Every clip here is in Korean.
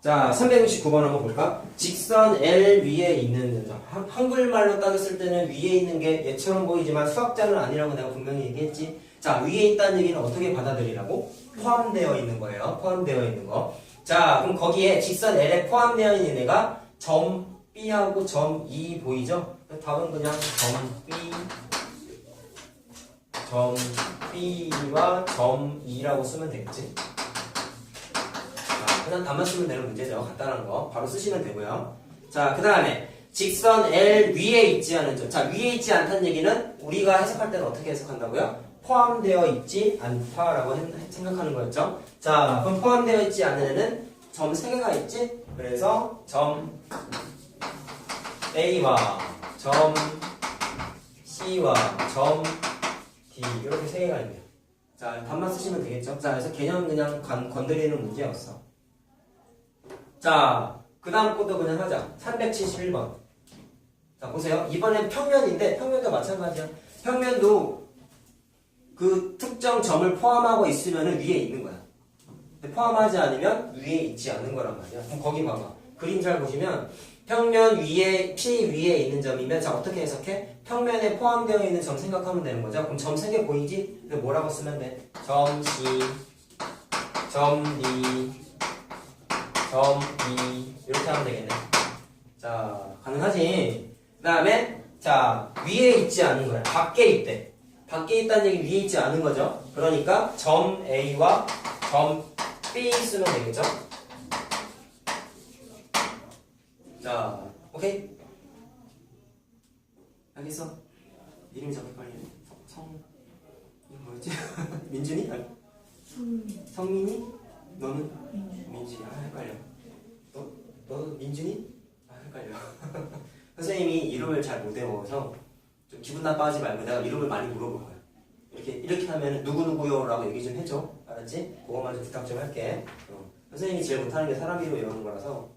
자, 369번 한번 볼까? 직선 L 위에 있는 점. 한글말로 따졌을 때는 위에 있는 게 얘처럼 보이지만 수학자는 아니라고 내가 분명히 얘기했지. 자, 위에 있다는 얘기는 어떻게 받아들이라고? 포함되어 있는 거예요. 포함되어 있는 거. 자, 그럼 거기에 직선 L에 포함되어 있는 애가 점 B하고 점 E 보이죠? 답은 그냥 점 B와 점 E라고 쓰면 되겠지. 그냥 답만 쓰면 되는 문제죠. 간단한 거 바로 쓰시면 되고요. 자, 그 다음에 직선 L 위에 있지 않은 점. 자, 위에 있지 않다는 얘기는 우리가 해석할 때는 어떻게 해석한다고요? 포함되어 있지 않다라고 생각하는 거였죠. 자, 그럼 포함되어 있지 않은 애는 점 3개가 있지? 그래서 점 A와 점 C와 점 D 이렇게 3개가 있네요. 자, 답만 쓰시면 되겠죠. 자, 그래서 개념 그냥 건드리는 문제였어. 자, 그 다음 것도 그냥 하자. 371번. 자, 보세요. 이번엔 평면인데, 평면도 마찬가지야. 평면도 그 특정 점을 포함하고 있으면 위에 있는 거야. 근데 포함하지 않으면 위에 있지 않은 거란 말이야. 그럼 거기 봐봐. 그림 잘 보시면, 평면 위에, P 위에 있는 점이면, 자, 어떻게 해석해? 평면에 포함되어 있는 점 생각하면 되는 거죠. 그럼 점 3개 보이지? 근데 뭐라고 쓰면 돼? 점 C, 점 D, 점 E 이렇게 하면 되겠네. 자, 가능하지? 그 다음에 자, 위에 있지 않은 거야. 밖에 있대. 밖에 있다는 얘기 위에 있지 않은 거죠. 그러니까 점 A와 점 B 쓰면 되겠죠. 자, 오케이? 알겠어? 이름이 저렇게 빨리 이름 뭐였지? 민준이? 아니. 성민이? 너는? 민준이. 아, 헷갈려. 너 민준이? 아, 헷갈려. 선생님이 이름을 잘 못 외워서 좀 기분 나빠하지 말고 내가 이름을 많이 물어볼 거야. 이렇게 하면 누구누구요? 라고 얘기 좀 해줘. 알았지? 그거만 좀 부탁 좀 할게. 선생님이 제일 못하는 게 사람 이름 외우는 거라서.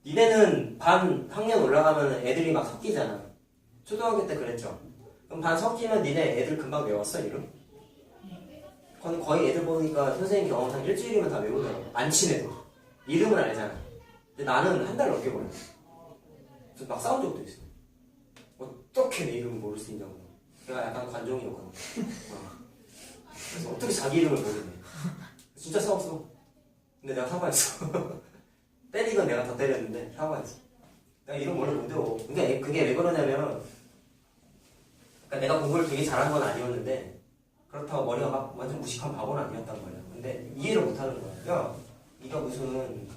니네는 반 학년 올라가면 애들이 막 섞이잖아. 초등학교 때 그랬죠. 그럼 반 섞이면 니네 애들 금방 외웠어, 이름? 거의 애들 보니까 선생님 경험상 일주일이면 다 외우더라고. 안 친해도. 이름을 알잖아. 근데 나는 한 달 넘게 걸렸어. 그래서 막 싸운 적도 있어. 어떻게 내 이름을 모를 수 있냐고. 내가 약간 관종이었거든. 그래서 어떻게 자기 이름을 모르네. 진짜 싸웠어. 근데 내가 사과했어. 때리건 내가 더 때렸는데 사과했어. 내가 이름 원래 못 외워. 그게 왜 그러냐면, 그러니까 내가 공부를 되게 잘한 건 아니었는데, 그렇다고 머리가 막 완전 무식한 바보는 아니었단 말이야. 근데 이해를 못 하는 거야. 야, 네가 무슨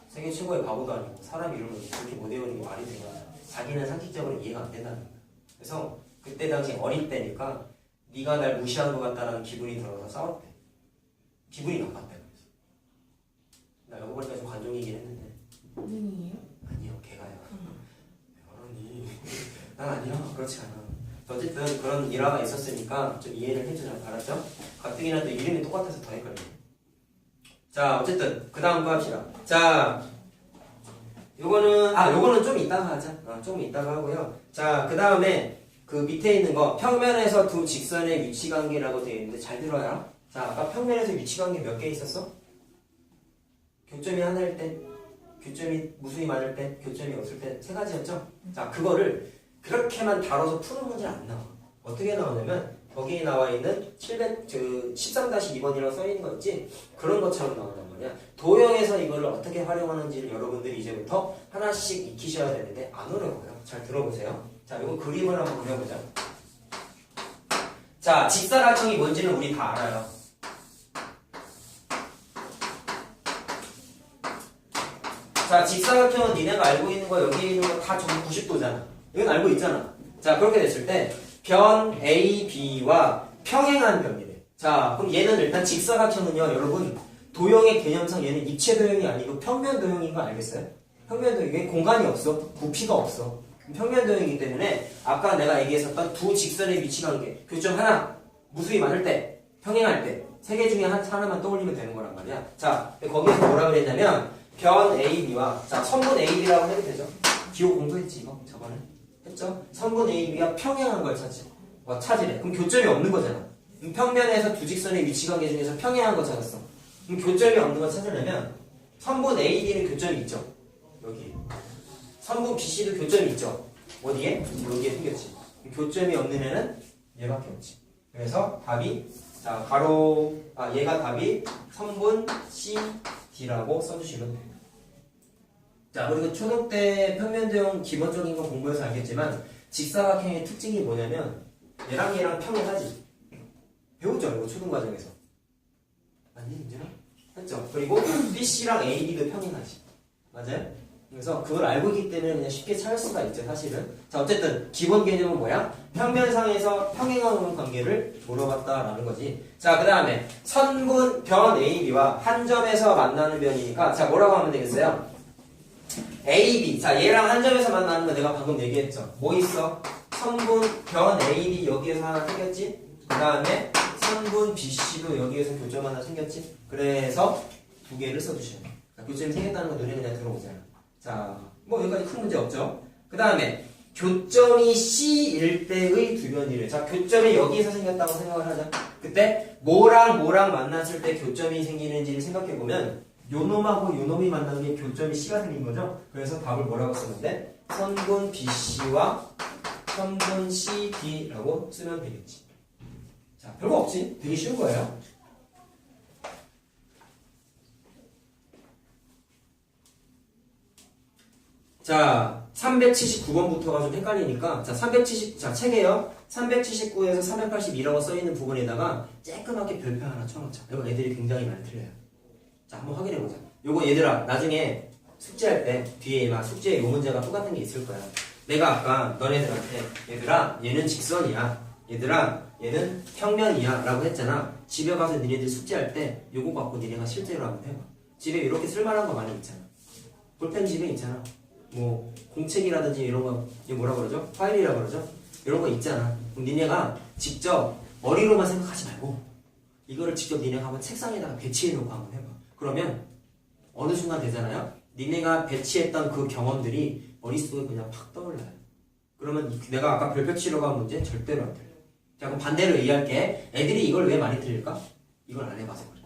세계 최고의 바보도 아니고 사람 이름을 그렇게 못 외우는 게 말이 되냐. 자기는 상식적으로 이해가 안 된다는 거야. 그래서 그때 당시 어릴 때니까 네가 날 무시한 것 같다는 기분이 들어서 싸웠대. 기분이 나빴대. 그래서 나 여기 보니까 좀 관종이긴 했는데. 본인이에요? 아니요, 걔가요. 그러니 난 아니야. 그렇지 않아. 어쨌든 그런 일화가 있었으니까 좀 이해를 해주자. 알았죠? 가뜩이나 또 이름이 똑같아서 더 헷갈려. 자, 어쨌든 그 다음 거 합시다. 자, 요거는 좀 이따가 하자. 좀 이따가 하고요. 자, 그 다음에 그 밑에 있는 거 평면에서 두 직선의 위치관계라고 되어 있는데 잘 들어요. 자, 아까 평면에서 위치관계 몇 개 있었어? 교점이 하나일 때, 교점이 무수히 많을 때, 교점이 없을 때 3가지였죠? 자, 그거를 그렇게만 다뤄서 푸는 문제는 안 나와. 어떻게 나오냐면 거기에 나와 있는 13-2번이라고 써있는 거 있지? 그런 것처럼 나온단 말이야. 도형에서 이거를 어떻게 활용하는지를 여러분들이 이제부터 하나씩 익히셔야 되는데 안 어려워요. 잘 들어보세요. 자, 이거 그림을 한번 그려보자. 자, 직사각형이 뭔지는 우리 다 알아요. 자, 직사각형은 니네가 알고 있는 거 여기 있는 거 다 전부 90도잖아. 이건 알고 있잖아. 자, 그렇게 됐을 때 변 A, B와 평행한 변이래. 자, 그럼 얘는 일단 직사각형은요, 여러분 도형의 개념상 얘는 입체 도형이 아니고 평면 도형인 거 알겠어요? 평면 도형에 공간이 없어. 부피가 없어. 평면 도형이기 때문에 아까 내가 얘기했었던 두 직선의 위치관계 교점 하나 무수히 많을 때, 평행할 때 3개 중에 하나만 떠올리면 되는 거란 말이야. 자, 거기에서 뭐라 그랬냐면 변 AB와 자, 선분 AB라고 해도 되죠? 기호 공부했지 이거 저번에? 했죠? 선분 AB와 평행한 걸 찾으래. 그럼 교점이 없는 거잖아. 평면에서 두 직선의 위치관계 중에서 평행한 거 찾았어. 그럼 교점이 없는 거 찾으려면 선분 AD는 교점이 있죠. 여기. 선분 BC도 교점이 있죠. 어디에? 여기에 생겼지. 교점이 없는 애는 얘밖에 없지. 그래서 답이 자 얘가 답이 선분 CD라고 써주시면 돼요. 자, 그리고 초등 때 평면도형 기본적인 거 공부해서 알겠지만 직사각형의 특징이 뭐냐면 얘랑 평행하지. 배웠죠, 이거 초등 과정에서. 아니, 이제는 했죠. 그리고 BC랑 AB도 평행하지. 맞아요? 그래서 그걸 알고 있기 때문에 그냥 쉽게 찾을 수가 있죠, 사실은. 자, 어쨌든 기본 개념은 뭐야? 평면상에서 평행하는 관계를 물어봤다라는 거지. 자, 그 다음에 선분 변 AB와 한 점에서 만나는 변이니까 자, 뭐라고 하면 되겠어요? AB. 자, 얘랑 한 점에서 만나는 거 내가 방금 얘기했죠. 뭐 있어? 선분 변 AB 여기에서 하나 생겼지? 그 다음에 선분 BC도 여기에서 교점 하나 생겼지? 그래서 두 개를 써주시면 돼. 교점이 생겼다는 거 눈에 그냥 들어오잖아. 자, 뭐 여기까지 큰 문제 없죠? 그 다음에 교점이 C일 때의 두 변이래. 자, 교점이 여기에서 생겼다고 생각을 하자. 그때 뭐랑 만났을 때 교점이 생기는지를 생각해보면 요 놈하고 요 놈이 만나는 게 교점이 C가 생긴 거죠? 그래서 답을 뭐라고 쓰면 돼? 선분 BC와 선분 CD라고 쓰면 되겠지. 자, 별거 없지? 되게 쉬운 거예요. 자, 379번부터가 좀 헷갈리니까 자, 책에요. 379에서 382라고 써있는 부분에다가 쬐끄맣게 별표 하나 쳐놓자. 이거 애들이 굉장히 많이 틀려요. 자, 한번 확인해보자. 요거 얘들아, 나중에 숙제할 때 뒤에 막 숙제에 요 문제가 똑같은 게 있을 거야. 내가 아까 너네들한테 얘들아, 얘는 직선이야. 얘들아, 얘는 평면이야 라고 했잖아. 집에 가서 니네들 숙제할 때 요거 갖고 니네가 실제로 한번 해봐. 집에 이렇게 쓸만한 거 많이 있잖아. 볼펜 집에 있잖아. 뭐 공책이라든지 이런 거 이거 뭐라 그러죠? 파일이라 그러죠? 이런 거 있잖아. 그럼 니네가 직접 머리로만 생각하지 말고 이거를 직접 니네가 한번 책상에다가 배치해 놓고 한번 해봐. 그러면 어느 순간 되잖아요. 니네가 배치했던 그 경험들이 머릿속에 그냥 팍 떠올라요. 그러면 내가 아까 별표 치려고 한 문제 절대로 안 틀려. 자, 그럼 반대로 얘기할게. 애들이 이걸 왜 많이 틀릴까? 이걸 안 해봐서 그래.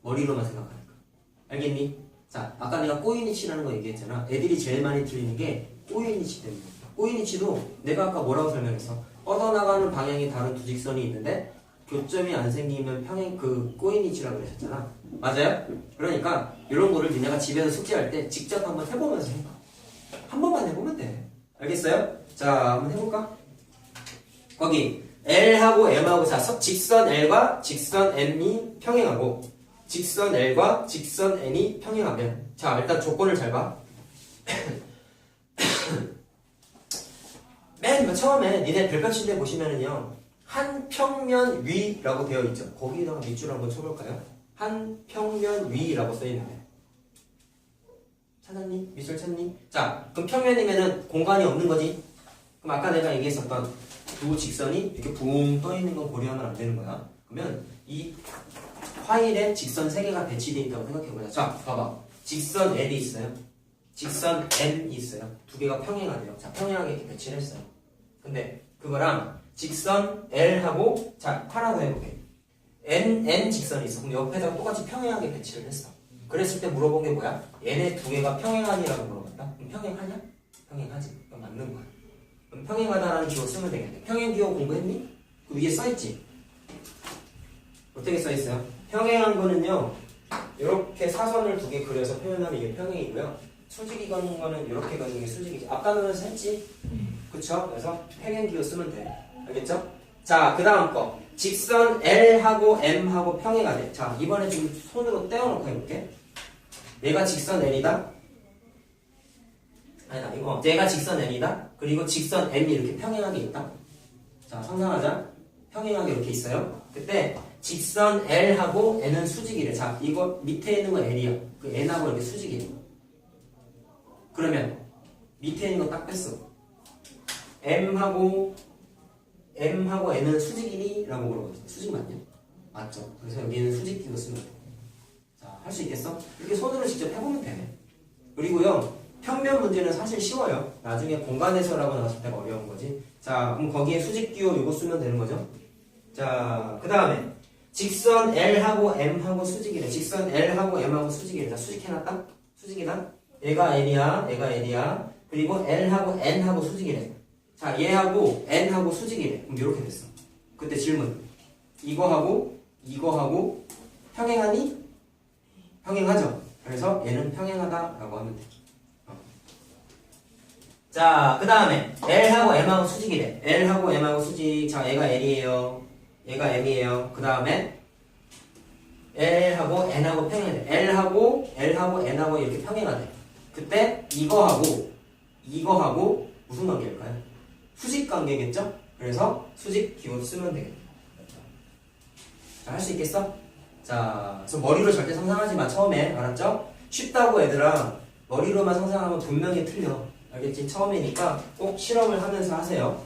머리로만 생각하니까. 알겠니? 자, 아까 내가 꼬이니치라는 거 얘기했잖아. 애들이 제일 많이 틀리는 게 꼬이니치 때문에. 꼬이니치도 내가 아까 뭐라고 설명했어? 뻗어나가는 방향이 다른 두 직선이 있는데 교점이 안 생기면 평행 꼬이니치라고 그러셨잖아. 맞아요? 그러니까 이런 거를 니네가 집에서 숙제할 때 직접 한번 해보면서 해봐. 한 번만 해보면 돼. 알겠어요? 자, 한번 해볼까? 거기 L하고 M하고 자, 직선 L과 직선 M이 평행하고 직선 L과 직선 N이 평행하면 자, 일단 조건을 잘 봐. 맨 처음에 니네 별표 칠 때 보시면은요 한 평면 위라고 되어 있죠. 거기다가 밑줄 한번 쳐볼까요? 한 평면 위라고 써있는데 찾았니? 밑줄 찾니? 자, 그럼 평면이면은 공간이 없는 거지. 그럼 아까 내가 얘기했었던 두 직선이 이렇게 붕 떠있는 건 고려하면 안 되는 거야. 그러면 이 파일에 직선 3개가 배치되어 있다고 생각해보자. 자, 봐봐. 직선 L이 있어요. 직선 M이 있어요. 두 개가 평행하네요. 자, 평행하게 이렇게 배치를 했어요. 근데 그거랑 직선 L하고 자, 하나 더 해볼게. N 직선이 있어. 그럼 옆에다가 똑같이 평행하게 배치를 했어. 그랬을 때 물어본 게 뭐야? 얘네 두 개가 평행하니라고 물어봤다. 그럼 평행하냐? 평행하지. 그럼 맞는 거야. 그럼 평행하다라는 기호 쓰면 되겠네. 평행 기호 공부했니? 그 위에 써있지? 어떻게 써있어요? 평행한 거는요 이렇게 사선을 두 개 그려서 표현하면 이게 평행이고요. 수직이 걷는 거는 이렇게 걷는 게 수직이지. 아까 노래서 했지? 그쵸? 그래서 평행 기호 쓰면 돼. 알겠죠? 자, 그 다음 거 직선 L하고 M하고 평행하네. 자, 이번에 좀 손으로 떼어놓고 해볼게. 얘가 직선 L이다. 아니다, 이거 얘가 직선 N이다. 그리고 직선 M이 이렇게 평행하게 있다. 자, 상상하자. 평행하게 이렇게 있어요. 그때 직선 L하고 N은 수직이래. 자, 이거 밑에 있는 거 L이야. 그 N하고 이렇게 수직이래. 그러면 밑에 있는 거 딱 뺐어. M하고 N은 수직이니? 라고 물어보지. 수직 맞냐? 맞죠. 그래서 여기는 수직기로 쓰면 돼. 자, 할 수 있겠어? 이렇게 손으로 직접 해보면 되네. 그리고요, 평면 문제는 사실 쉬워요. 나중에 공간에서라고 나왔을 때가 어려운 거지. 자, 그럼 거기에 수직기호 이거 쓰면 되는 거죠. 자, 그 다음에 직선 L하고 M하고 수직이래. 직선 L하고 M하고 수직이래. 자, 수직해놨다? 수직이다? 얘가 L이야. 얘가 L이야. 그리고 L하고 N하고 수직이래. 자, 얘하고 N하고 수직이래. 그럼 이렇게 됐어. 그때 질문. 이거하고 평행하니? 평행하죠. 그래서 얘는 평행하다라고 하면 돼. 자, 그 다음에 L하고 M하고 수직이래. L하고 M하고 수직. 자, 얘가 L이에요. 얘가 M이에요. 그 다음에 L하고 N하고 평행하대. L하고 N하고 이렇게 평행하대. 그때 이거하고 무슨 관계일까요? 수직 관계겠죠? 그래서 수직 기호 쓰면 되겠다. 자, 할 수 있겠어? 자, 그래서 머리로 절대 상상하지 마. 처음에. 알았죠? 쉽다고 얘들아. 머리로만 상상하면 분명히 틀려. 알겠지? 처음이니까 꼭 실험을 하면서 하세요.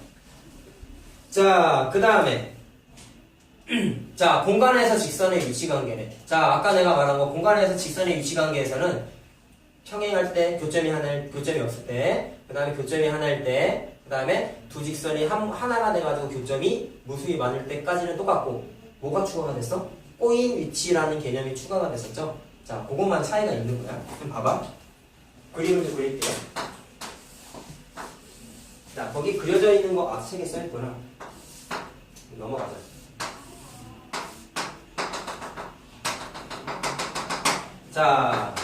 자, 그 다음에 자, 공간에서 직선의 위치관계네. 자, 아까 내가 말한 거 공간에서 직선의 위치관계에서는 평행할 때 교점이 없을 때, 그 다음에 교점이 하나일 때, 그 다음에 두 직선이 하나가 돼가지고 교점이 무수히 많을 때까지는 똑같고, 뭐가 추가가 됐어? 꼬인 위치라는 개념이 추가가 됐었죠? 자, 그것만 차이가 있는 거야. 좀 봐봐. 그림을 좀 그릴게요. 자, 거기 그려져 있는 거, 책에 써있구나. 넘어가자. 자,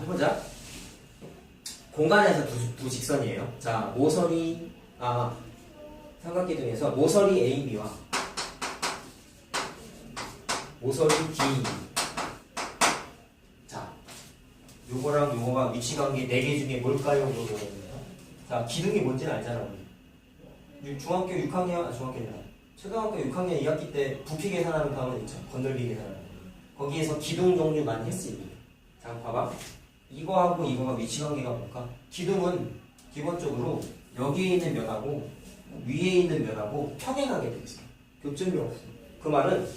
해보자. 공간에서 두 직선이에요. 자, 모서리, 삼각기 중에서 모서리 AB와 모서리 D. 자, 요거랑 요거가 위치관계 4개 중에 뭘까요? 자, 기둥이 뭔지는 알잖아, 우리. 중학교 6학년, 중학교 아니라 초등학교 6학년 2학기 때 부피 계산하는 과목은 있죠. 건널기 계산하는 거. 거기에서 기둥 종류 많이 했습니다. 자, 봐봐. 이거하고 이거가 위치관계가 뭘까? 기둥은 기본적으로 여기에 있는 면하고 위에 있는 면하고 평행하게 되어 있어요. 교점이 없어. 그 말은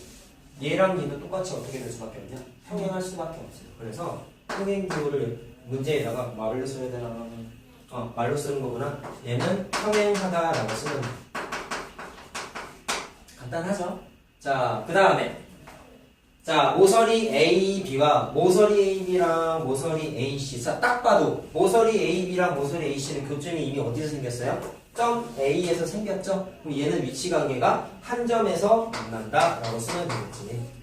얘랑 얘는 똑같이 어떻게 될 수밖에 없냐? 평행할 수밖에 없어요. 그래서 평행 기호를 문제에다가 말로 써야 되나? 말로 쓰는 거구나. 얘는 평행하다라고 쓰는 거. 간단하죠? 자, 그 다음에 자, 모서리 AB와 모서리 AB랑 모서리 AC. 자, 딱 봐도 모서리 AB랑 모서리 AC는 교점이 이미 어디서 생겼어요? 점 A에서 생겼죠? 그럼 얘는 위치관계가 한 점에서 만난다 라고 쓰면 되겠지.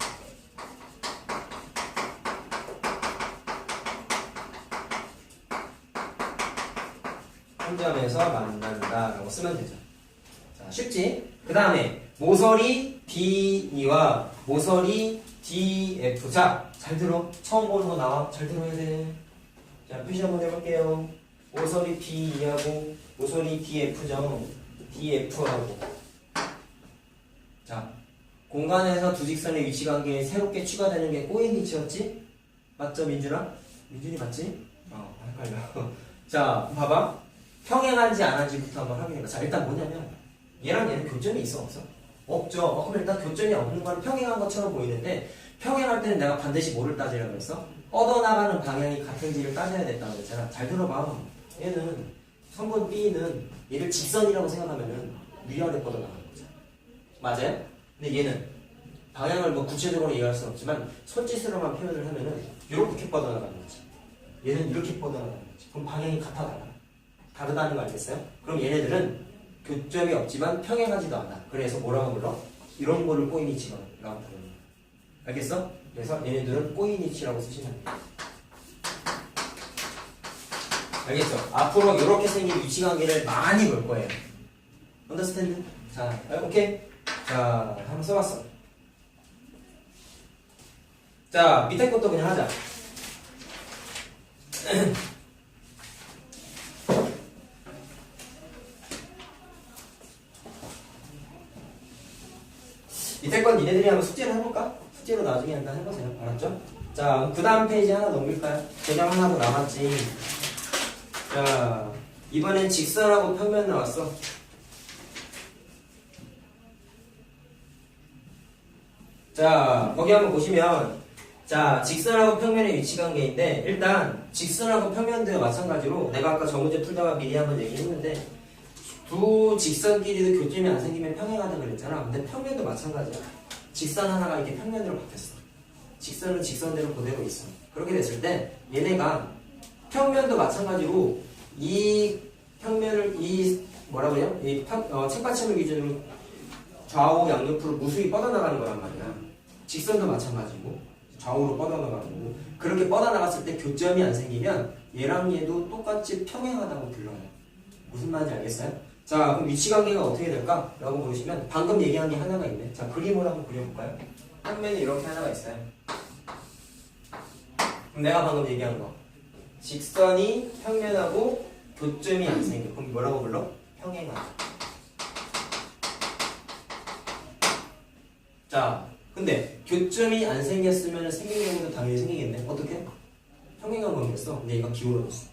한 점에서 만난다 라고 쓰면 되죠. 자, 쉽지? 그 다음에 모서리 DE와 모서리 DF. 자, 잘 들어. 처음 보는 거 나와. 잘 들어야 돼. 자, 표시 한번 해볼게요. 모서리 DE하고 모서리 DF죠. DF하고. 자, 공간에서 두 직선의 위치관계에 새롭게 추가되는 게 꼬인 위치였지? 맞죠, 민준아? 민준이 맞지? 헷갈려. 자, 봐봐. 평행한지 안 한지부터 한번 확인해봐. 자, 일단 뭐냐면 얘랑 얘는 교점이 있어, 없어? 없죠. 그럼 일단 교점이 없는 건 평행한 것처럼 보이는데 평행할 때는 내가 반드시 뭐를 따지라고 했어? 뻗어나가는 방향이 같은지를 따져야 됐다고 했잖아. 잘 들어봐. 얘는 선분 B는 얘를 직선이라고 생각하면은 위아래 뻗어나가는 거죠. 맞아요? 근데 얘는 방향을 뭐 구체적으로 얘기할 수는 없지만 손짓으로만 표현을 하면은 이렇게 뻗어나가는 거지. 얘는 이렇게 뻗어나가는 거지. 그럼 방향이 같아 달라. 다르다는 거 알겠어요? 그럼 얘네들은 교점이 없지만 평행하지도 않아. 그래서 뭐라고 불러? 이런 거를 꼬인 위치라고 부르는 거야. 알겠어? 그래서 얘네들은 꼬인 위치라고 쓰시면 돼요. 알겠죠? 앞으로 이렇게 생긴 위치관계를 많이 볼 거예요. 언더스탠드? 자, 오케이? 자, 한번 써봤어. 자, 밑에 것도 그냥 하자. 밑에 건 니네들이 한번 숙제를 해볼까? 숙제로 나중에 일단 해보세요. 알았죠? 자, 그 다음 페이지 하나 넘길까요? 개념 하나도 남았지. 자, 이번엔 직선하고 평면 나왔어. 자, 거기 한번 보시면 자, 직선하고 평면의 위치 관계인데 일단 직선하고 평면도 마찬가지로 내가 아까 저 문제 풀다가 미리 한번 얘기했는데 두 직선끼리도 교점이 안 생기면 평행하다 그랬잖아. 근데 평면도 마찬가지야. 직선 하나가 이렇게 평면으로 바뀌었어. 직선은 직선대로 그대로 있어. 그렇게 됐을 때 얘네가 평면도 마찬가지로 이 평면을 이 뭐라고 해요? 이 책받침을 기준으로 좌우 양옆으로 무수히 뻗어나가는 거란 말이야. 직선도 마찬가지고 좌우로 뻗어나가는 거고 그렇게 뻗어나갔을 때 교점이 안 생기면 얘랑 얘도 똑같이 평행하다고 불러요. 무슨 말인지 알겠어요? 자, 그럼 위치관계가 어떻게 될까? 라고 보시면 방금 얘기한 게 하나가 있네. 자, 그림을 한번 그려볼까요? 평면에 이렇게 하나가 있어요. 그럼 내가 방금 얘기한 거 직선이 평면하고 교점이 안 생겨. 그럼 뭐라고 불러? 평행하다. 자, 근데 교점이 안 생겼으면 생긴 경우도 당연히 생기겠네. 어떻게? 평행한 거겠어. 근데 얘가 기울어졌어.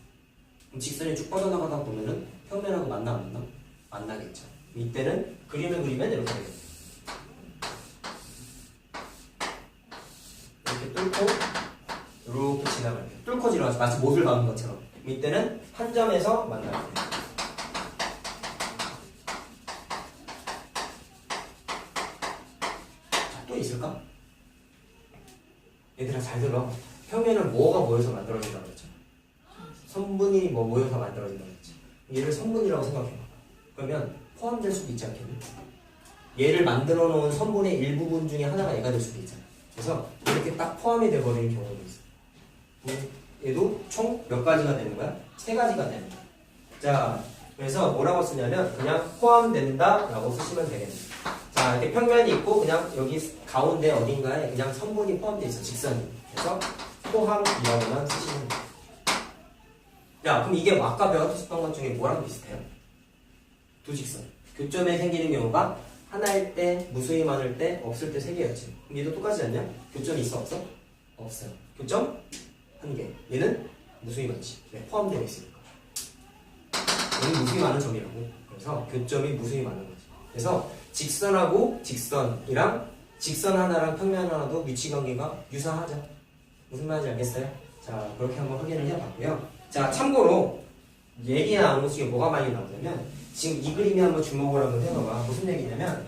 그럼 직선이 쭉 뻗어나가다 보면은 평면하고 만나 안 만나? 만나겠죠. 이때는 그림을 그리면 이렇게 되겠죠. 이렇게 뚫고 이렇게 지나갈게요. 뚫고 지나가죠. 마치 못을 박는 것처럼. 이때는 한 점에서 만나요. 자, 또 있을까? 얘들아 잘 들어. 평면은 뭐가 모여서 만들어진다고 그랬죠? 선분이 뭐 모여서 만들어진다고 그랬죠? 얘를 선분이라고 생각해봐. 그러면 포함될 수도 있지 않겠니? 얘를 만들어 놓은 선분의 일부분 중에 하나가 얘가 될 수도 있잖아. 그래서 이렇게 딱 포함이 되어버리는 경우도 있어. 얘도 총 몇 가지가 되는 거야? 3가지가 되는 거야. 자, 그래서 뭐라고 쓰냐면 그냥 포함된다 라고 쓰시면 되겠네. 자, 이렇게 평면이 있고 그냥 여기 가운데 어딘가에 그냥 선분이 포함되어 있어. 직선이. 그래서 포함이라고만 쓰시면 돼요. 야, 그럼 이게 아까 배웠던 것 중에 뭐랑 비슷해요? 두 직선. 교점에 생기는 경우가 하나일 때, 무수히 많을 때, 없을 때 3개였지. 그럼 얘도 똑같지 않냐? 교점이 있어? 없어? 없어요. 교점 1개. 얘는 무수히 많지. 네, 포함되어 있으니까. 얘는 무수히 많은 점이라고. 그래서 교점이 무수히 많은 거지. 그래서 직선하고 직선이랑 직선 하나랑 평면 하나도 위치관계가 유사하죠. 무슨 말인지 알겠어요? 자, 그렇게 한번 확인을 해봤고요. 자, 참고로 얘기 나오는 중에 뭐가 많이 나오냐면 지금 이 그림에 한번 주목을 한번 해봐봐. 무슨 얘기냐면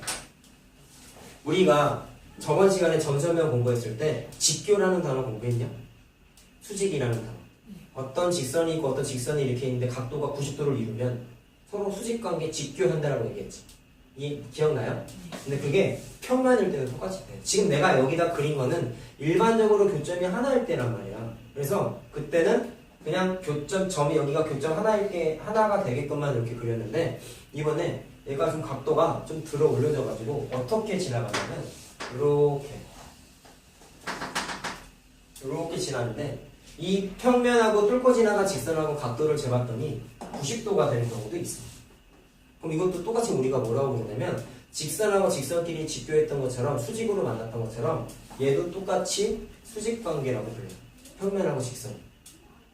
우리가 저번 시간에 점선면 공부했을 때 직교라는 단어 공부했냐? 수직이라는 단어. 어떤 직선이 있고 어떤 직선이 이렇게 있는데 각도가 90도를 이루면 서로 수직관계 직교한다라고 얘기했지. 이 기억나요? 근데 그게 평면일 때도 똑같이 돼. 지금 내가 여기다 그린 거는 일반적으로 교점이 하나일 때란 말이야. 그래서 그때는 그냥 교점, 점이 여기가 교점 하나가 되게끔만 이렇게 그렸는데 이번에 얘가 좀 각도가 좀 들어 올려져가지고 어떻게 지나가냐면 이렇게 지나는데 이 평면하고 뚫고 지나간 직선하고 각도를 재봤더니 90도가 되는 경우도 있어. 그럼 이것도 똑같이 우리가 뭐라고 부르냐면 직선하고 직선끼리 직교했던 것처럼 수직으로 만났던 것처럼 얘도 똑같이 수직관계라고 불려요. 평면하고 직선.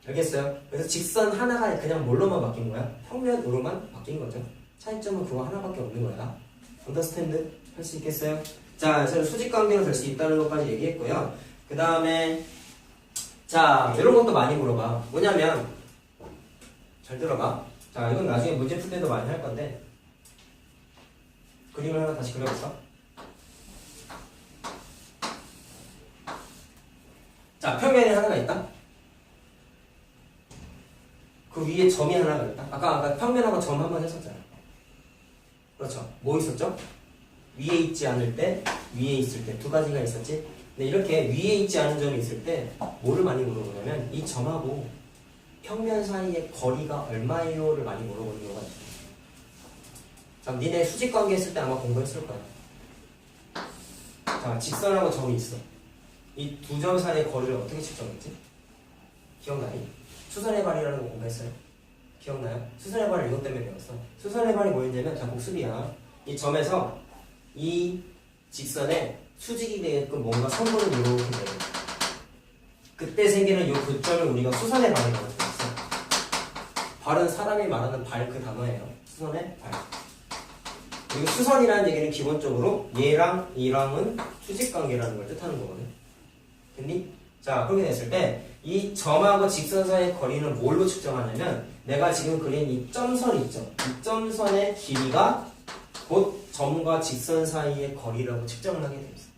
알겠어요? 그래서 직선 하나가 그냥 뭘로만 바뀐 거야? 평면으로만 바뀐 거죠. 차이점은 그거 하나밖에 없는 거야. 언더스탠드? 할 수 있겠어요? 자, 저는 수직관계로 될 수 있다는 것까지 얘기했고요. 그 다음에 자, 이런 것도 많이 물어봐. 뭐냐면 잘 들어봐. 자, 이건 나중에 문제 풀 때도 많이 할 건데 그림을 하나 다시 그려볼까? 자, 평면에 하나가 있다. 그 위에 점이 하나가 있다. 아까 평면하고 점 한번 했었잖아. 그렇죠. 뭐 있었죠? 위에 있지 않을 때, 위에 있을 때 두 가지가 있었지. 근데 이렇게 위에 있지 않은 점이 있을 때 뭐를 많이 물어보냐면 이 점하고 평면 사이의 거리가 얼마예요를 많이 물어보는 경우가 있어요. 자, 니네 수직관계 했을 때 아마 공부했을 거야. 자, 직선하고 점이 있어. 이 두 점 사이의 거리를 어떻게 측정했지? 기억나니? 수선의 발이라는 거 공부했어요? 기억나요? 수선의 발을 이것 때문에 배웠어. 수선의 발이 뭐였냐면 자, 복습이야. 이 점에서 이 직선에 수직이 되게끔 뭔가 선분을 이렇게 내요. 그때 생기는 이 교점을 우리가 수선의 발이라고 했어. 발은 사람이 말하는 발 그 단어예요. 수선의 발. 그리고 수선이라는 얘기는 기본적으로 얘랑 이랑은 수직관계라는 걸 뜻하는 거거든. 됐니? 자, 그렇게 됐을 때 이 점하고 직선 사이의 거리는 뭘로 측정하냐면 내가 지금 그린 이 점선 있죠? 이 점선의 길이가 곧 점과 직선 사이의 거리라고 측정을 하게 되어 있어요.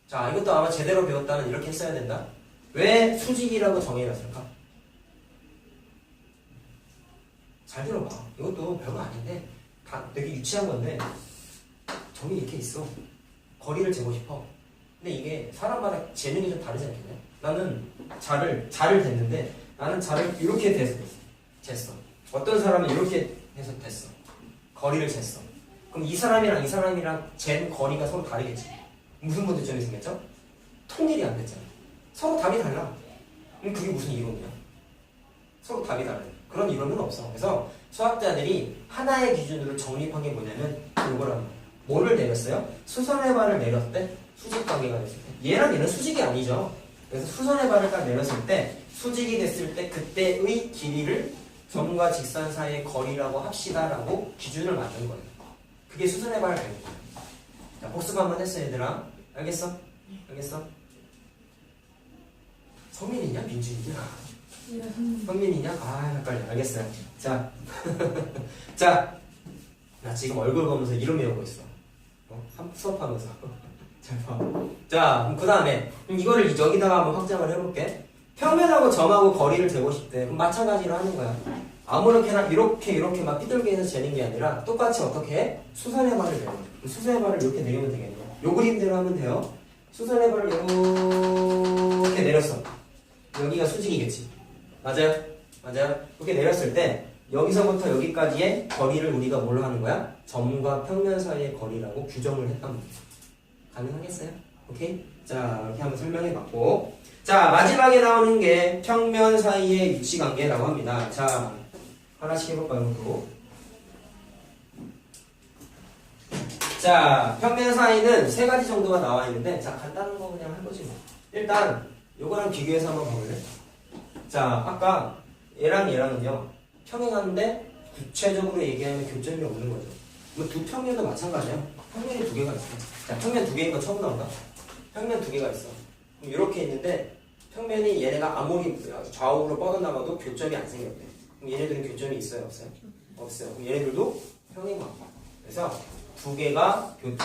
자, 이것도 아마 제대로 배웠다면 이렇게 했어야 된다. 왜 수직이라고 정해놨을까? 잘 들어봐. 이것도 별거 아닌데 다 되게 유치한 건데 점이 이렇게 있어. 거리를 재고 싶어. 근데 이게 사람마다 재는 게 좀 다르지 않겠냐? 나는 자를 쟀는데 나는 자를 이렇게 쟀어. 어떤 사람은 이렇게 해서 쟀어. 거리를 쟀어. 그럼 이 사람이랑 잰 거리가 서로 다르겠지. 무슨 문제점이 생겼죠? 통일이 안 됐잖아. 서로 답이 달라. 그럼 그게 무슨 이론이야? 서로 답이 달라. 그런 이론은 없어. 그래서 수학자들이 하나의 기준으로 정립한 게 뭐냐면 이거란 뭐를 내렸어요? 수선의 발을 내렸을 때 수직 관계가 됐을 때 얘랑 얘는 수직이 아니죠. 그래서 수선의 발을 딱 내렸을 때 수직이 됐을 때 그때의 길이를 점과 직선 사이의 거리라고 합시다라고 기준을 만든 거예요. 그게 수선의 발을 내는 거예요. 자, 복습 한번 했어 얘들아. 알겠어? 알겠어? 성민이냐? 민준이냐? 성민이냐? 아 헷갈려. 알겠어요. 자, 자, 나 지금 얼굴 보면서 이름 외우고 있어. 수업하면서. 잘 봐. 자, 그 다음에 이거를 여기다가 한번 확장을 해볼게. 평면하고 점하고 거리를 재고 싶대. 그럼 마찬가지로 하는 거야. 아무렇게나 이렇게 막 삐뚤게 해서 재는 게 아니라 똑같이 어떻게 해? 수선의 발을 내려. 수선의 발을 이렇게 내리면 되겠네. 요 그림대로 하면 돼요. 수선의 발을 이렇게 내렸어. 여기가 수직이겠지. 맞아요? 맞아요? 이렇게 내렸을 때 여기서부터 여기까지의 거리를 우리가 뭘로 하는 거야? 점과 평면 사이의 거리라고 규정을 했단 말이야. 가능하겠어요? 오케이? 자, 이렇게 한번 설명해 봤고. 자, 마지막에 나오는 게 평면 사이의 위치 관계라고 합니다. 자, 하나씩 해볼까요, 또? 자, 평면 사이는 세 가지 정도가 나와 있는데, 자, 간단한 거 그냥 할 거지 뭐. 일단, 요거랑 비교해서 한번 봐볼래? 자, 아까 얘랑 얘랑은요, 평행하는데, 구체적으로 얘기하면 교점이 없는 거죠. 뭐 두 평면도 마찬가지야. 평면이 두 개가 있어. 자, 평면 두 개인 거 처음 나온다. 평면 두 개가 있어. 그럼 이렇게 있는데 평면이 얘네가 아무리 좌우로 뻗어나가도 교점이 안 생겼대. 그럼 얘네들은 교점이 있어요, 없어요? 없어요. 그럼 얘네들도 평행만. 그래서 두 개가 이렇게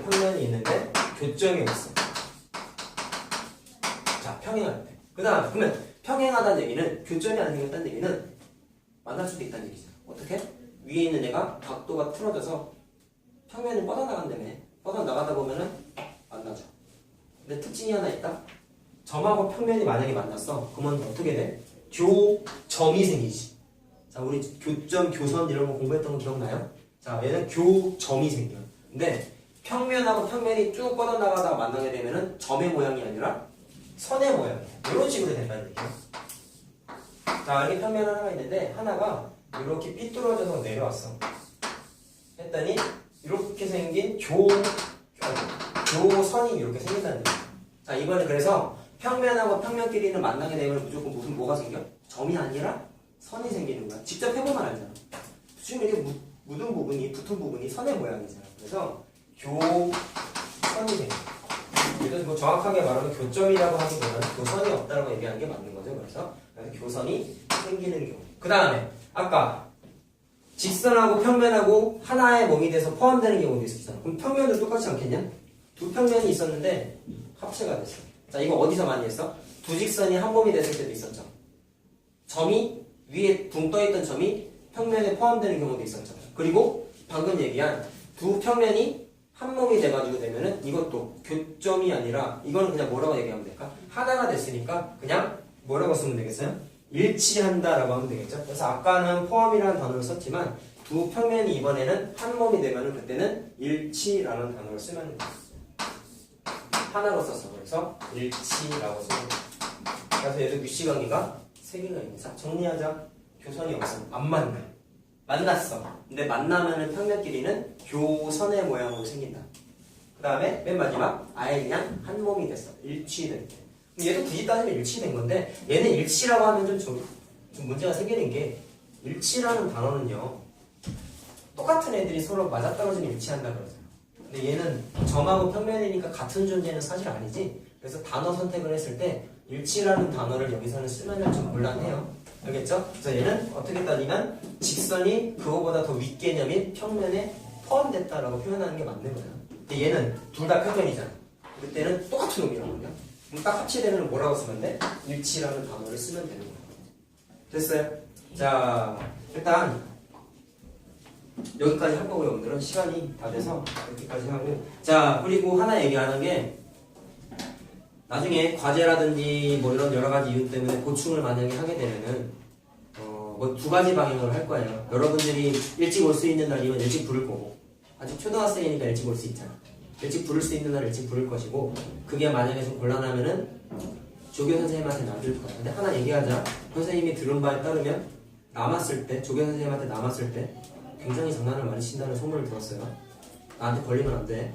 평면이 있는데 교점이 없어. 자, 평행할 때. 그다음 그러면 평행하다는 얘기는 교점이 안 생겼다는 얘기는 만날 수도 있다는 얘기죠. 어떻게? 위에 있는 애가 각도가 틀어져서 평면이 뻗어나간다며. 뻗어나가다 보면은 만나죠. 근데 특징이 하나 있다. 점하고 평면이 만약에 만났어. 그러면 어떻게 돼? 교점이 생기지. 자, 우리 교점, 교선 이런 거 공부했던 거 기억나요? 자, 얘는 교점이 생겨. 근데 평면하고 평면이 쭉 뻗어나가다가 만나게 되면은 점의 모양이 아니라 선의 모양. 이런 식으로 된다는 얘기야. 자, 이렇게 평면 하나가 있는데 하나가 이렇게 삐뚤어져서 내려왔어. 했더니 이렇게 생긴 교선이 이렇게 생긴다는 거예요. 자, 이번에 그래서 평면하고 평면끼리는 만나게 되면 무조건 뭐가 생겨? 점이 아니라 선이 생기는 거야. 직접 해보면 알잖아. 지금 이렇게 묻은 부분이, 붙은 부분이 선의 모양이잖아. 그래서 교선이 생겨. 그래서 뭐 정확하게 말하면 교점이라고 하기보다는 교선이 없다라고 얘기하는 게 맞는 거죠. 그래서 교선이 생기는 경우. 그 다음에 아까 직선하고 평면하고 하나의 몸이 돼서 포함되는 경우도 있었잖아. 그럼 평면도 똑같지 않겠냐? 두 평면이 있었는데 합체가 됐어. 자, 이거 어디서 많이 했어? 두 직선이 한 몸이 됐을 때도 있었죠. 점이 위에 붕 떠있던 점이 평면에 포함되는 경우도 있었죠. 그리고 방금 얘기한 두 평면이 한 몸이 돼가지고 되면은 이것도 교점이 아니라 이거는 그냥 뭐라고 얘기하면 될까? 하나가 됐으니까 그냥 뭐라고 쓰면 되겠어요? 일치한다라고 하면 되겠죠. 그래서 아까는 포함이라는 단어를 썼지만 두 평면이 이번에는 한 몸이 되면은 그때는 일치라는 단어를 쓰면 돼요. 하나로 썼어. 그래서 일치라고 쓰면 돼요. 그래서 얘도 위치 관계가 세 개가 있는. 자, 정리하자. 교선이 없어. 안 만나. 만났어. 근데 만나면은 평면끼리는 교선의 모양으로 생긴다. 그 다음에 맨 마지막 아예 그냥 한 몸이 됐어. 일치될 때. 얘도 굳이 따지면 일치된 건데 얘는 일치라고 하면 좀 문제가 생기는 게 일치라는 단어는요 똑같은 애들이 서로 맞아떨어지면 일치한다 그러잖아. 근데 얘는 점하고 평면이니까 같은 존재는 사실 아니지 그래서 단어 선택을 했을 때 일치라는 단어를 여기서는 쓰면 좀 곤란해요. 알겠죠? 그래서 얘는 어떻게 따지면 직선이 그거보다 더 윗개념 및 평면에 포함됐다라고 표현하는 게 맞는 거야. 근데 얘는 둘 다 평면이잖아. 그때는 똑같은 놈이라고요. 그럼 딱 합치되면 뭐라고 쓰면 돼? 일치라는 단어를 쓰면 되는 거야. 됐어요? 자, 일단 여기까지 할 거고요. 오늘은 시간이 다 돼서 여기까지 하고. 자, 그리고 하나 얘기하는 게 나중에 과제라든지 뭐 이런 여러 가지 이유 때문에 보충을 만약에 하게 되면은 뭐 두 가지 방향으로 할 거예요. 여러분들이 일찍 올 수 있는 날이면 일찍 부를 거고, 아직 초등학생이니까 일찍 올 수 있잖아. 일찍 부를 수 있는 날 일찍 부를 것이고, 그게 만약에 좀 곤란하면은 조교 선생님한테 남길 거야. 근데 하나 얘기하자. 선생님이 들은 바에 따르면 남았을 때, 조교 선생님한테 남았을 때 굉장히 장난을 많이 친다는 소문을 들었어요. 나한테 걸리면 안 돼.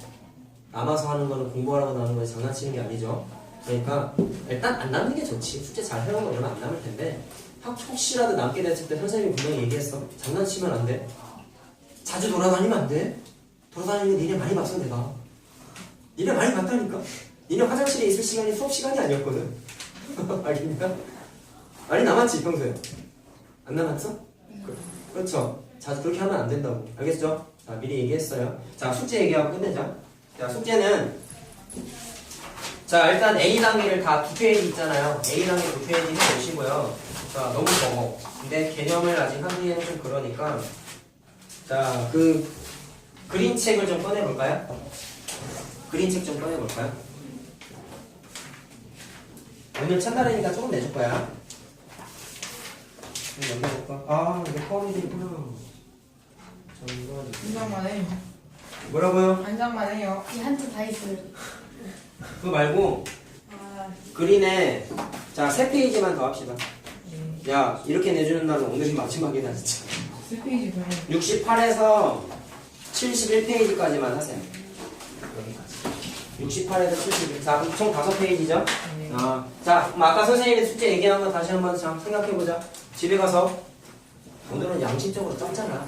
남아서 하는 거는 공부하라고 나오는 거지 장난치는 게 아니죠. 그러니까 일단 안 남는 게 좋지. 숙제 잘 해오면 얼마 안 남을 텐데 혹시라도 남게 됐을 때 선생님이 분명히 얘기했어. 장난치면 안 돼. 자주 돌아다니면 안 돼. 돌아다니는 니네 많이 봤어 내가. 니네 많이 봤다니까. 니네 화장실에 있을 시간이 수업 시간이 아니었거든. 알겠냐? 많이 남았지 평소에. 안 남았어? 그렇죠. 자주 그렇게 하면 안 된다고. 알겠죠? 자, 미리 얘기했어요. 자, 숙제 얘기하고 끝내자. 자, 숙제는 자, 일단 A 단계를 다 두 페이지 있잖아요. A 단계 두 페이지 해보시고요. 자, 너무 적어. 근데 개념을 아직 하기에는 좀 그러니까 자, 그 그림책을 좀 꺼내볼까요? 그림책 좀 꺼내볼까요? 오늘 첫날이니까 조금 내줄 거야. 좀 넘겨볼까? 아, 이게 포함이 되구나. 한장만 해요. 뭐라고요? 한장만 해요. 한쪽 다 있어요. 그거 말고 아, 그린에 자, 세 페이지만 더 합시다. 네. 야, 이렇게 내주는 날은 오늘이 마지막이다 진짜. 3페이지 그냥. 68에서 71페이지까지만 하세요. 여기까지. 68에서 71. 자, 그럼 총 5페이지죠? 네. 자, 그럼 아까 선생님이 숙제 얘기한 거 다시 한번 생각해보자. 집에 가서 오늘은 양심적으로 짰잖아.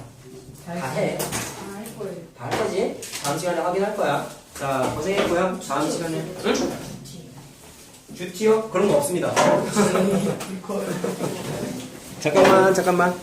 다 해. 아, 할 거예요. 다 할 거지? 다음 시간에 확인할 거야. 자, 고생했고요. 다음 시간에. 응? 듀티요? 그런 거 없습니다. 잠깐만.